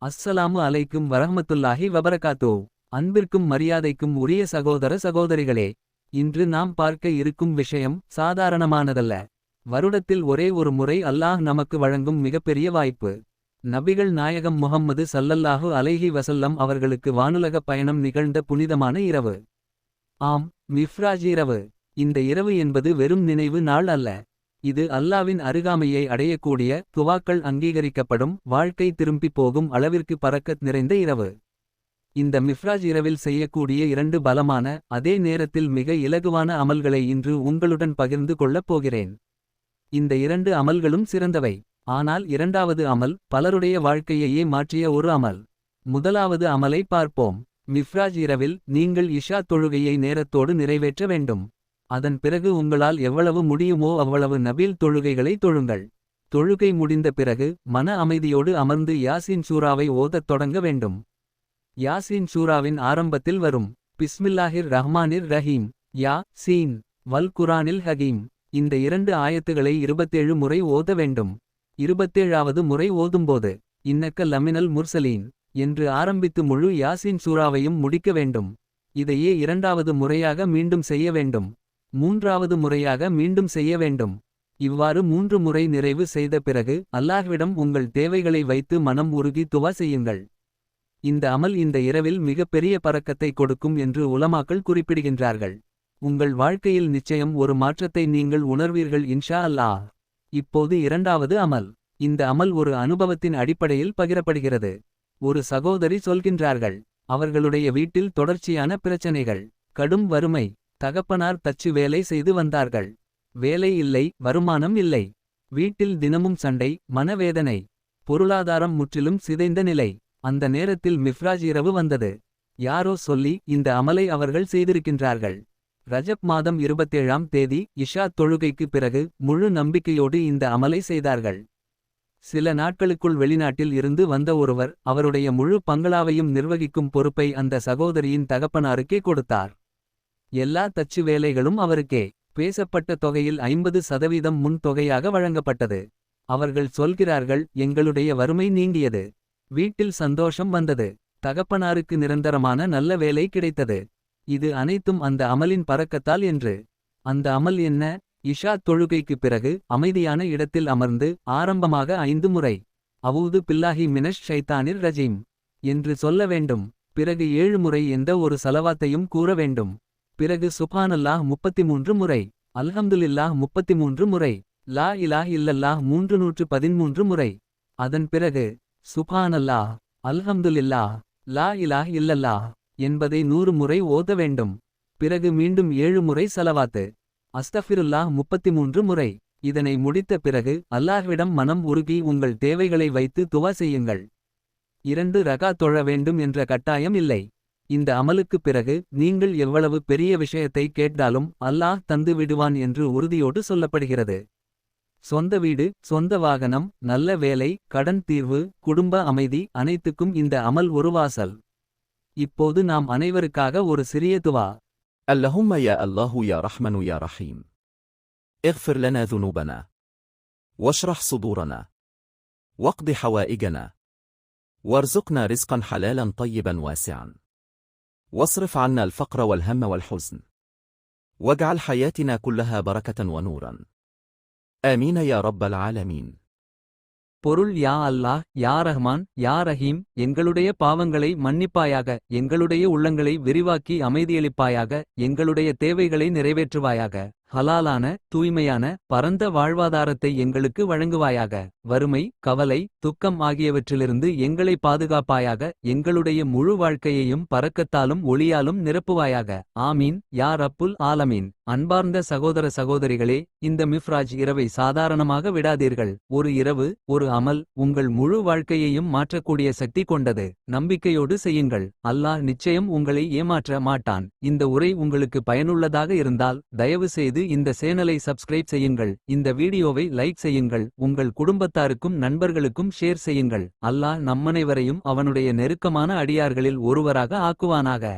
அஸ்ஸலாமு அலைக்கும் வரஹ்மத்துல்லாஹி வபரகாத்தோ. அன்பிற்கும் மரியாதைக்கும் உரிய சகோதர சகோதரிகளே. இன்று நாம் பார்க்க இருக்கும் விஷயம் சாதாரணமானதல்ல. வருடத்தில் ஒரே ஒரு முறை அல்லாஹ் நமக்கு வழங்கும் மிகப்பெரிய வாய்ப்பு. நபிகள் நாயகம் முஹம்மது ஸல்லல்லாஹு அலைஹி வஸல்லம் அவர்களுக்கு வானுலக பயணம் நிகழ்ந்த புனிதமான இரவு. ஆம், மிஃப்ராஜ் இரவு. இந்த இரவு என்பது வெறும் நினைவு நாள் அல்ல. இது அல்லாவின் அருகாமையை அடையக்கூடிய, துவாக்கள் அங்கீகரிக்கப்படும், வாழ்க்கை திரும்பிப் போகும் அளவிற்கு பரக்கத் நிறைந்த இரவு. இந்த மிஃப்ராஜ் இரவில் செய்யக்கூடிய இரண்டு பலமான, அதே நேரத்தில் மிக இலகுவான அமல்களை இன்று உங்களுடன் பகிர்ந்து கொள்ளப் போகிறேன். இந்த இரண்டு அமல்களும் சிறந்தவை. ஆனால் இரண்டாவது அமல் பலருடைய வாழ்க்கையையே மாற்றிய ஒரு அமல். முதலாவது அமலை பார்ப்போம். மிஃப்ராஜ் இரவில் நீங்கள் இஷா தொழுகையை நேரத்தோடு நிறைவேற்ற வேண்டும். அதன் பிறகு உங்களால் எவ்வளவு முடியுமோ அவ்வளவு நபீல் தொழுகைகளை தொழுங்கள். தொழுகை முடிந்த பிறகு மன அமைதியோடு அமர்ந்து யாசீன் சூராவை ஓதத் தொடங்க வேண்டும். யாசீன் சூராவின் ஆரம்பத்தில் வரும் பிஸ்மில்லாஹிர் ரஹ்மானிர் ரஹீம், யா சீன் வல் குரானில் ஹகீம், இந்த இரண்டு ஆயத்துகளை 27 முறை ஓத வேண்டும். 27வது முறை ஓதும்போது இன்னக்க லமினல் முர்சலீன் என்று ஆரம்பித்து முழு யாசீன் சூராவையும் முடிக்க வேண்டும். இதையே இரண்டாவது முறையாக மீண்டும் செய்ய வேண்டும். மூன்றாவது முறையாக மீண்டும் செய்ய வேண்டும். இவ்வாறு 3 முறை நிறைவு செய்த பிறகு அல்லாஹ்விடம் உங்கள் தேவைகளை வைத்து மனம் உருகி துவா செய்யுங்கள். இந்த அமல் இந்த இரவில் மிகப்பெரிய பரக்கத்தை கொடுக்கும் என்று உலமாக்கள் குறிப்பிடுகின்றார்கள். உங்கள் வாழ்க்கையில் நிச்சயம் ஒரு மாற்றத்தை நீங்கள் உணர்வீர்கள் இன்ஷா அல்லாஹ். இப்போது இரண்டாவது அமல். இந்த அமல் ஒரு அனுபவத்தின் அடிப்படையில் பகிரப்படுகிறது. ஒரு சகோதரி சொல்கின்றார்கள், அவர்களுடைய வீட்டில் தொடர்ச்சியான பிரச்சனைகள், கடும் வறுமை. தகப்பனார் தச்சு வேலை செய்து வந்தார்கள். வேலை இல்லை, வருமானம் இல்லை. வீட்டில் தினமும் சண்டை, மனவேதனை. பொருளாதாரம் முற்றிலும் சிதைந்த நிலை. அந்த நேரத்தில் மிஃப்ராஜ் இரவு வந்தது. யாரோ சொல்லி இந்த அமலை அவர்கள் செய்திருக்கின்றார்கள். ரஜப் மாதம் 27ஆம் தேதி இஷா தொழுகைக்கு பிறகு முழு நம்பிக்கையோடு இந்த அமலை செய்தார்கள். சில நாட்களுக்குள் வெளிநாட்டில் இருந்து வந்த ஒருவர் அவருடைய முழு பங்களாவையும் நிர்வகிக்கும் பொறுப்பை அந்த சகோதரியின் தகப்பனாருக்கே கொடுத்தார். எல்லா தச்சு வேலைகளும் அவருக்கே. பேசப்பட்ட தொகையில் 50% முன் தொகையாக வழங்கப்பட்டது. அவர்கள் சொல்கிறார்கள், எங்களுடைய வறுமை நீங்கியது. வீட்டில் சந்தோஷம் வந்தது. தகப்பனாருக்கு நிரந்தரமான நல்ல வேலை கிடைத்தது. இது அனைத்தும் அந்த அமலின் பரக்கத்தால் என்று. அந்த அமல் என்ன? இஷா தொழுகைக்கு பிறகு அமைதியான இடத்தில் அமர்ந்து ஆரம்பமாக 5 முறை அவூது பில்லாஹி மினஷ் ஷைத்தானிர் ரஜீம் என்று சொல்ல வேண்டும். பிறகு 7 முறை எந்த ஒரு சலவாத்தையும் கூற வேண்டும். பிறகு சுப்ஹானல்லாஹ் 33 முறை, அல்ஹம்துலில்லாஹ் 33 முறை, லா இலாஹ இல்லல்லாஹ் 313 முறை. அதன் பிறகு சுப்ஹானல்லாஹ், அல்ஹம்துலில்லாஹ், லா இலாஹ இல்லல்லாஹ் என்பதை 100 முறை ஓத வேண்டும். பிறகு மீண்டும் 7 முறை சலவாத்து, அஸ்தஃபிருல்லாஹ் 33 முறை. இதனை முடித்த பிறகு அல்லாஹ்விடம் மனம் உருகி உங்கள் தேவைகளை வைத்து துவா செய்யுங்கள். 2 ரகா தொழ வேண்டும் என்ற கட்டாயம் இல்லை. இந்த அமலுக்கு பிறகு நீங்கள் எவ்வளவு பெரிய விஷயத்தை கேட்டாலும் அல்லாஹ் தந்து விடுவான் என்று உறுதியோடு சொல்லப்படுகிறது. சொந்த வீடு, சொந்த வாகனம், நல்ல வேலை, கடன் தீர்வு, குடும்ப அமைதி, அனைத்துக்கும் இந்த அமல் ஒரு வாசல். இப்போது நாம் அனைவருக்காக ஒரு சிறிய துவா. اللهم يا الله يا رحمن يا رحيم، اغفر لنا ذنوبنا واشرح صدورنا واقض حوائجنا وارزقنا رزقا حلالا طيبا واسعا واصرف عنا الفقر والهم والحزن واجعل حياتنا كلها بركة ونورا آمين يا رب العالمين. பொருள் யா அல்லாஹ், யா ரஹ்மான், யா ரஹீம், எங்களுடைய பாவங்களை மன்னிப்பாயாக, எங்களுடைய உள்ளங்களை விரிவாக்கி அமைதியளிப்பாயாக, எங்களுடைய தேவைகளை நிறைவேற்றுவாயாக, ஹலாலான, தூய்மையான, பரந்த வாழ்வாதாரத்தை எங்களுக்கு வழங்குவாயாக, வறுமை, கவலை, துக்கம் ஆகியவற்றிலிருந்து எங்களை பாதுகாப்பாயாக, எங்களுடைய முழு வாழ்க்கையையும் பரக்கத்தாலும் ஒளியாலும் நிரப்புவாயாக. ஆமீன் யா ரப்புல் ஆலமீன். அன்பார்ந்த சகோதர சகோதரிகளே, இந்த மிஃப்ராஜ் இரவை சாதாரணமாக விடாதீர்கள். ஒரு இரவு, ஒரு அமல் உங்கள் முழு வாழ்க்கையையும் மாற்றக்கூடிய சக்தி கொண்டது. நம்பிக்கையோடு செய்யுங்கள். அல்லாஹ் நிச்சயம் உங்களை ஏமாற்ற மாட்டான். இந்த உரை உங்களுக்கு பயனுள்ளதாக இருந்தால் தயவு செய்து இந்த சேனலை சப்ஸ்கிரைப் செய்யுங்கள். இந்த வீடியோவை லைக் செய்யுங்கள். உங்கள் குடும்பத்தாருக்கும் நண்பர்களுக்கும் ஷேர் செய்யுங்கள். அல்லாஹ் நம்மனைவரையும் அவனுடைய நெருக்கமான அடியார்களில் ஒருவராக ஆக்குவானாக.